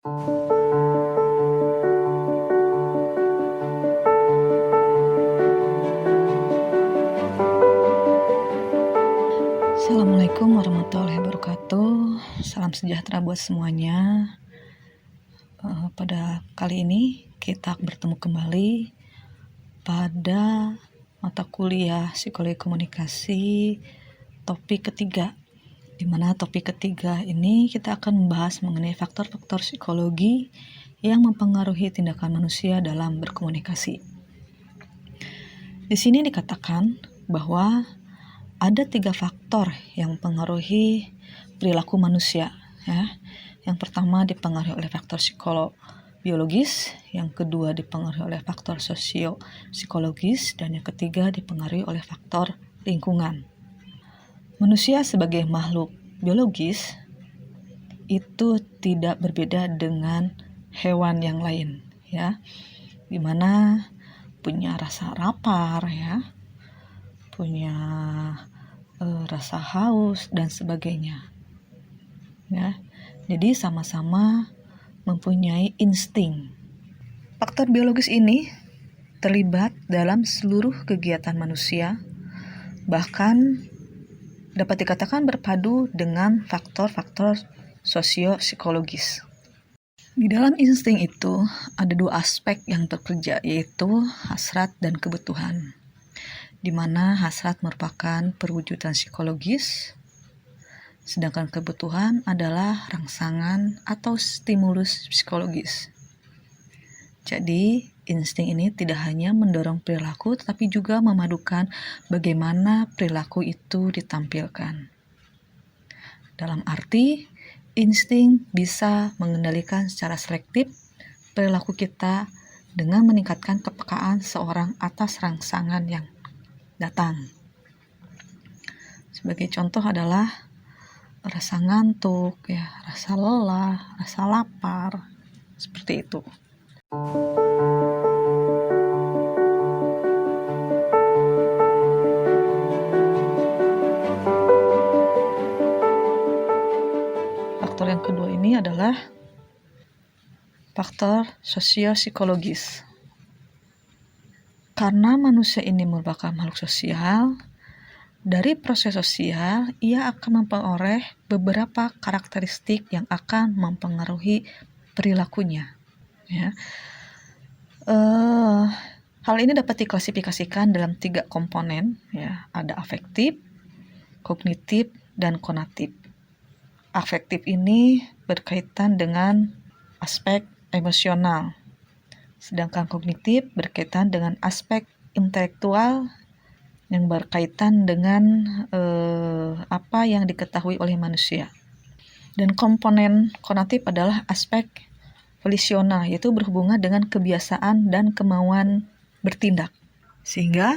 Assalamualaikum warahmatullahi wabarakatuh. Salam sejahtera buat semuanya. Pada kali ini kita bertemu kembali pada mata kuliah Psikologi Komunikasi topik ketiga. Di mana topik ketiga ini kita akan membahas mengenai faktor-faktor psikologi yang mempengaruhi tindakan manusia dalam berkomunikasi. Di sini dikatakan bahwa ada 3 faktor yang mempengaruhi perilaku manusia, ya. Yang pertama dipengaruhi oleh faktor psikobiologis, yang kedua dipengaruhi oleh faktor sosio-psikologis, dan yang ketiga dipengaruhi oleh faktor lingkungan. Manusia sebagai makhluk biologis itu tidak berbeda dengan hewan yang lain, ya. Dimana punya rasa lapar, ya, punya rasa haus dan sebagainya, ya. Jadi sama-sama mempunyai insting. Faktor biologis ini terlibat dalam seluruh kegiatan manusia, bahkan dapat dikatakan berpadu dengan faktor-faktor sosio-psikologis. Di dalam insting itu ada 2 aspek yang bekerja, yaitu hasrat dan kebutuhan, di mana hasrat merupakan perwujudan psikologis, sedangkan kebutuhan adalah rangsangan atau stimulus psikologis. Jadi, insting ini tidak hanya mendorong perilaku, tetapi juga memadukan bagaimana perilaku itu ditampilkan. Dalam arti, insting bisa mengendalikan secara selektif perilaku kita dengan meningkatkan kepekaan seorang atas rangsangan yang datang. Sebagai contoh adalah rasa ngantuk, ya, rasa lelah, rasa lapar, seperti itu. Faktor yang kedua ini adalah faktor sosio-psikologis. Karena manusia ini merupakan makhluk sosial, dari proses sosial, ia akan memperoleh beberapa karakteristik yang akan mempengaruhi perilakunya, ya. Hal ini dapat diklasifikasikan dalam 3 komponen, ya. Ada afektif, kognitif, dan konatif. Afektif ini berkaitan dengan aspek emosional, sedangkan kognitif berkaitan dengan aspek intelektual yang berkaitan dengan apa yang diketahui oleh manusia. Dan komponen konatif adalah aspek volisional, yaitu berhubungan dengan kebiasaan dan kemauan bertindak. Sehingga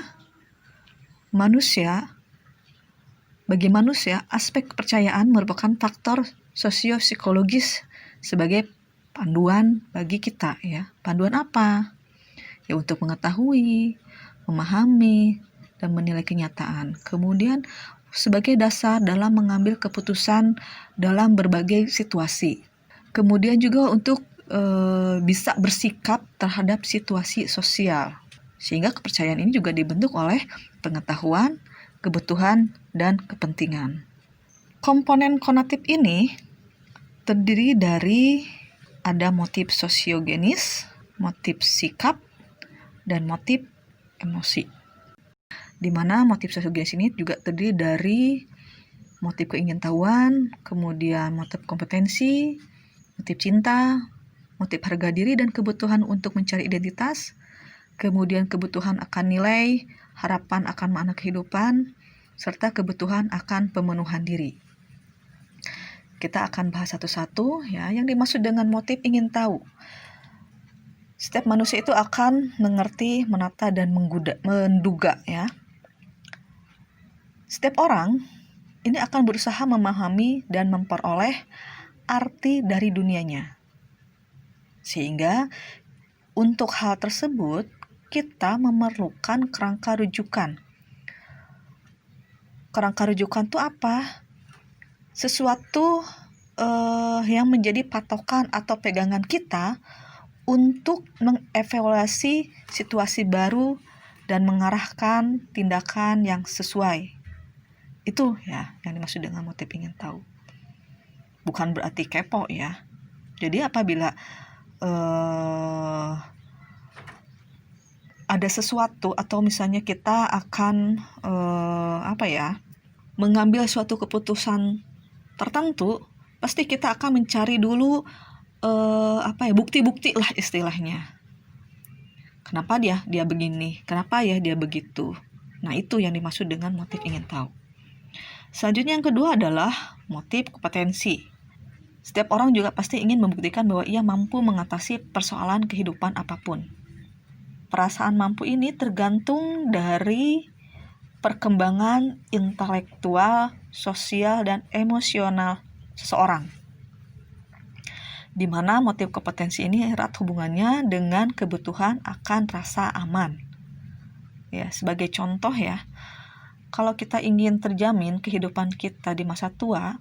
bagi manusia, aspek kepercayaan merupakan faktor sosio-psikologis sebagai panduan bagi kita, ya. Panduan apa? Ya, untuk mengetahui, memahami, dan menilai kenyataan. Kemudian sebagai dasar dalam mengambil keputusan dalam berbagai situasi. Kemudian juga untuk bisa bersikap terhadap situasi sosial. Sehingga kepercayaan ini juga dibentuk oleh pengetahuan, kebutuhan, dan kepentingan. Komponen konatif ini terdiri dari ada motif sosiogenis, motif sikap, dan motif emosi. Di mana motif sosiogenis ini juga terdiri dari motif keingintahuan, kemudian motif kompetensi, motif cinta, motif harga diri dan kebutuhan untuk mencari identitas, kemudian kebutuhan akan nilai, harapan akan makna kehidupan, serta kebutuhan akan pemenuhan diri. Kita akan bahas satu-satu, ya. Yang dimaksud dengan motif ingin tahu. Setiap manusia itu akan mengerti, menata, dan menduga, ya. Setiap orang ini akan berusaha memahami dan memperoleh arti dari dunianya. Sehingga untuk hal tersebut kita memerlukan kerangka rujukan. Kerangka rujukan itu apa? Sesuatu yang menjadi patokan atau pegangan kita untuk mengevaluasi situasi baru dan mengarahkan tindakan yang sesuai. Itu ya yang dimaksud dengan motif ingin tahu. Bukan berarti kepo ya. Jadi apabila ada sesuatu atau misalnya kita akan mengambil suatu keputusan tertentu, pasti kita akan mencari dulu bukti-bukti lah istilahnya. Kenapa dia begini? Kenapa ya dia begitu? Nah, itu yang dimaksud dengan motif ingin tahu. Selanjutnya yang kedua adalah motif kompetensi. Setiap orang juga pasti ingin membuktikan bahwa ia mampu mengatasi persoalan kehidupan apapun. Perasaan mampu ini tergantung dari perkembangan intelektual, sosial, dan emosional seseorang. Di mana motif kompetensi ini erat hubungannya dengan kebutuhan akan rasa aman. Ya, sebagai contoh ya, kalau kita ingin terjamin kehidupan kita di masa tua,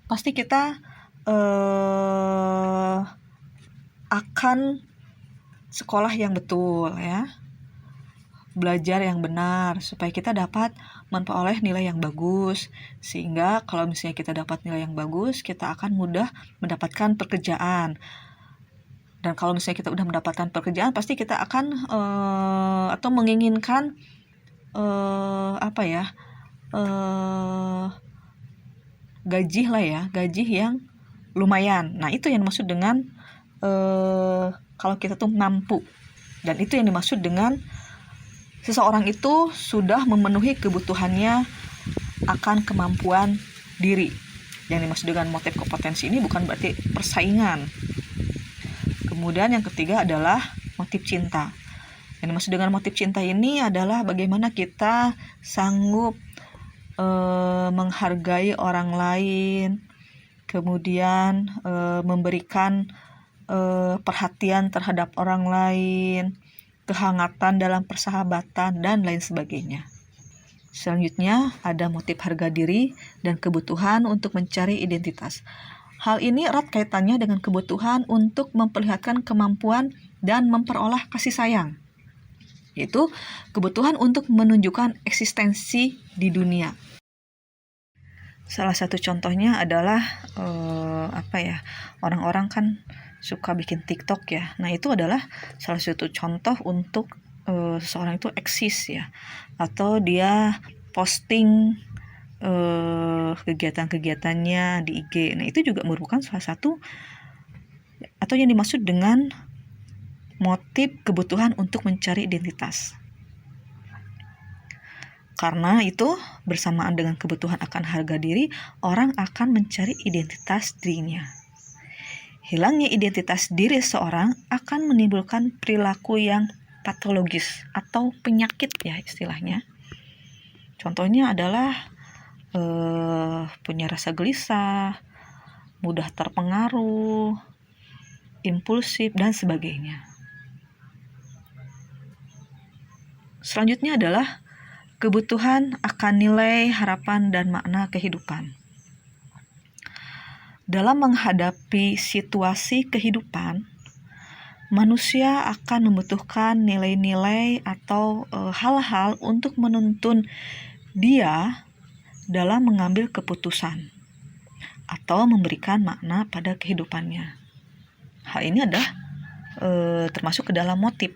pasti kita akan sekolah yang betul ya, belajar yang benar supaya kita dapat memperoleh nilai yang bagus, sehingga kalau misalnya kita dapat nilai yang bagus, kita akan mudah mendapatkan pekerjaan. Dan kalau misalnya kita udah mendapatkan pekerjaan, pasti kita akan atau menginginkan gaji lah ya, gaji yang lumayan. Nah, itu yang dimaksud dengan kalau kita tuh mampu. Dan itu yang dimaksud dengan seseorang itu sudah memenuhi kebutuhannya akan kemampuan diri. Yang dimaksud dengan motif kompetensi ini bukan berarti persaingan. Kemudian yang ketiga adalah motif cinta. Yang dimaksud dengan motif cinta ini adalah bagaimana kita sanggup menghargai orang lain, kemudian memberikan perhatian terhadap orang lain, kehangatan dalam persahabatan, dan lain sebagainya. Selanjutnya ada motif harga diri dan kebutuhan untuk mencari identitas. Hal ini erat kaitannya dengan kebutuhan untuk memperlihatkan kemampuan dan memperoleh kasih sayang, yaitu kebutuhan untuk menunjukkan eksistensi di dunia. Salah satu contohnya adalah orang-orang kan suka bikin TikTok ya. Nah, itu adalah salah satu contoh untuk seseorang itu eksis ya, atau dia posting kegiatan-kegiatannya di IG. Nah, itu juga merupakan salah satu atau yang dimaksud dengan motif kebutuhan untuk mencari identitas. Karena itu bersamaan dengan kebutuhan akan harga diri, orang akan mencari identitas dirinya. Hilangnya identitas diri seorang akan menimbulkan perilaku yang patologis atau penyakit ya istilahnya. Contohnya adalah punya rasa gelisah, mudah terpengaruh, impulsif, dan sebagainya. Selanjutnya adalah kebutuhan akan nilai, harapan, dan makna kehidupan. Dalam menghadapi situasi kehidupan, manusia akan membutuhkan nilai-nilai atau hal-hal untuk menuntun dia dalam mengambil keputusan atau memberikan makna pada kehidupannya. Hal ini adalah termasuk ke dalam motif.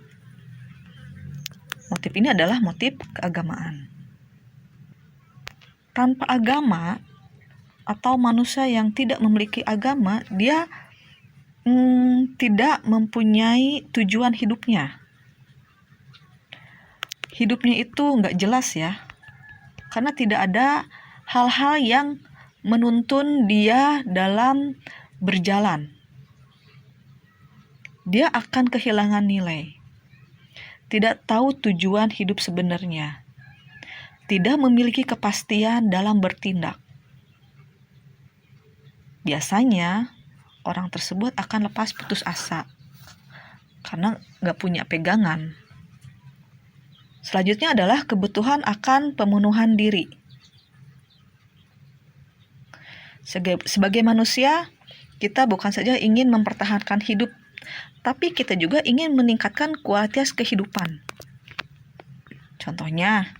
Motif ini adalah motif keagamaan. Tanpa agama atau manusia yang tidak memiliki agama, dia tidak mempunyai tujuan hidupnya. Hidupnya itu nggak jelas ya, karena tidak ada hal-hal yang menuntun dia dalam berjalan. Dia akan kehilangan nilai. Tidak tahu tujuan hidup sebenarnya, tidak memiliki kepastian dalam bertindak. Biasanya orang tersebut akan lepas putus asa karena nggak punya pegangan. Selanjutnya adalah kebutuhan akan pemenuhan diri. Sebagai manusia, kita bukan saja ingin mempertahankan hidup, tapi kita juga ingin meningkatkan kualitas kehidupan. Contohnya,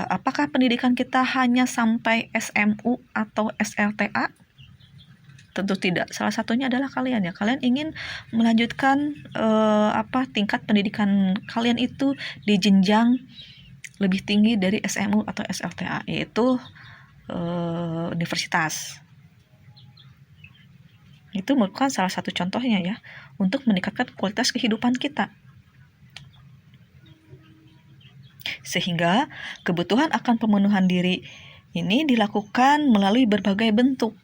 apakah pendidikan kita hanya sampai SMU atau SLTA? Tentu tidak. Salah satunya adalah kalian ya. Kalian ingin melanjutkan tingkat pendidikan kalian itu di jenjang lebih tinggi dari SMU atau SLTA, yaitu universitas. Itu merupakan salah satu contohnya ya, untuk meningkatkan kualitas kehidupan kita. Sehingga kebutuhan akan pemenuhan diri ini dilakukan melalui berbagai bentuk.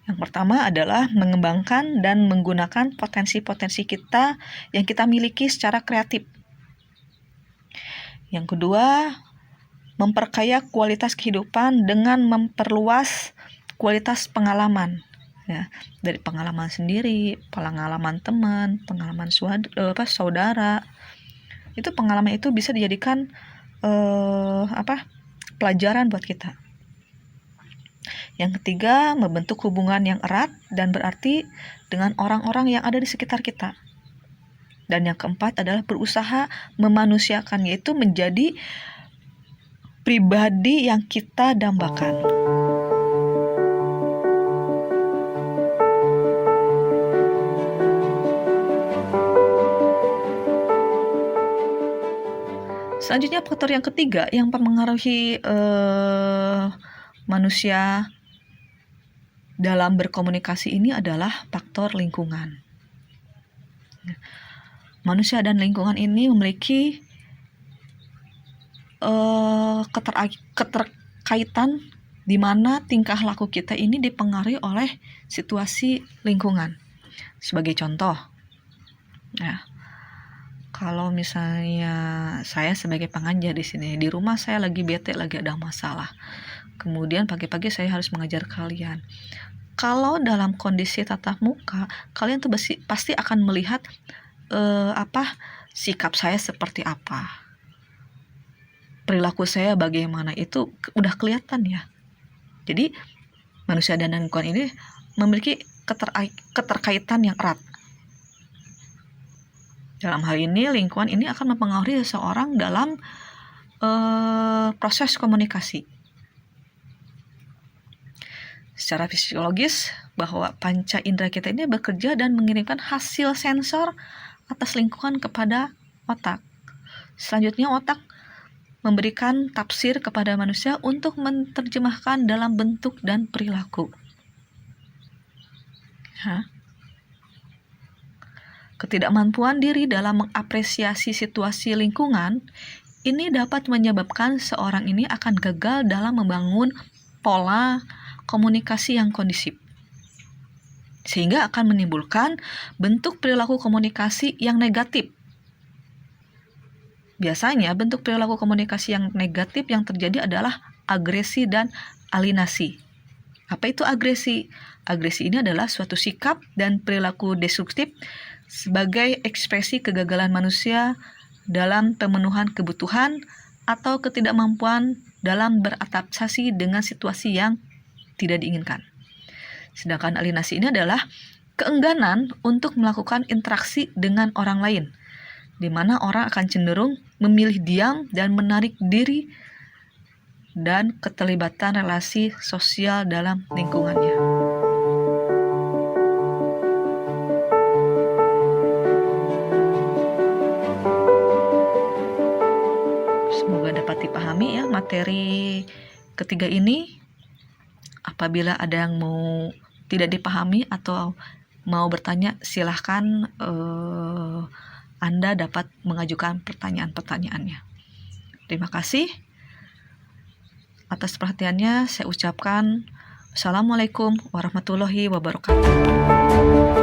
Yang pertama adalah mengembangkan dan menggunakan potensi-potensi kita yang kita miliki secara kreatif. Yang kedua, memperkaya kualitas kehidupan dengan memperluas kualitas pengalaman. Ya, dari pengalaman sendiri, pengalaman teman, pengalaman saudara. Itu pengalaman itu bisa dijadikan pelajaran buat kita. Yang ketiga, membentuk hubungan yang erat dan berarti dengan orang-orang yang ada di sekitar kita. Dan yang keempat adalah berusaha memanusiakan, yaitu menjadi pribadi yang kita dambakan. Selanjutnya, faktor yang ketiga yang mempengaruhi manusia dalam berkomunikasi ini adalah faktor lingkungan. Manusia dan lingkungan ini memiliki keterkaitan di mana tingkah laku kita ini dipengaruhi oleh situasi lingkungan. Sebagai contoh, ya, kalau misalnya saya sebagai pengajar di sini, di rumah saya lagi bete, lagi ada masalah. Kemudian pagi-pagi saya harus mengajar kalian. Kalau dalam kondisi tatap muka, kalian tuh pasti akan melihat sikap saya seperti apa, perilaku saya bagaimana, itu udah kelihatan ya. Jadi manusia dan lingkungan ini memiliki keterkaitan yang erat. Dalam hal ini, lingkungan ini akan mempengaruhi seseorang dalam proses komunikasi. Secara fisiologis, bahwa panca indera kita ini bekerja dan mengirimkan hasil sensor atas lingkungan kepada otak. Selanjutnya, otak memberikan tafsir kepada manusia untuk menerjemahkan dalam bentuk dan perilaku. Ketidakmampuan diri dalam mengapresiasi situasi lingkungan ini dapat menyebabkan seorang ini akan gagal dalam membangun pola komunikasi yang kondusif, sehingga akan menimbulkan bentuk perilaku komunikasi yang negatif. Biasanya bentuk perilaku komunikasi yang negatif yang terjadi adalah agresi dan alienasi. Apa itu agresi? Agresi ini adalah suatu sikap dan perilaku destruktif sebagai ekspresi kegagalan manusia dalam pemenuhan kebutuhan atau ketidakmampuan dalam beradaptasi dengan situasi yang tidak diinginkan. Sedangkan alienasi ini adalah keengganan untuk melakukan interaksi dengan orang lain, di mana orang akan cenderung memilih diam dan menarik diri dan keterlibatan relasi sosial dalam lingkungannya. Semoga dapat dipahami ya materi ketiga ini. Apabila ada yang tidak dipahami atau mau bertanya, silahkan Anda dapat mengajukan pertanyaan-pertanyaannya. Terima kasih atas perhatiannya. Saya ucapkan Assalamualaikum warahmatullahi wabarakatuh.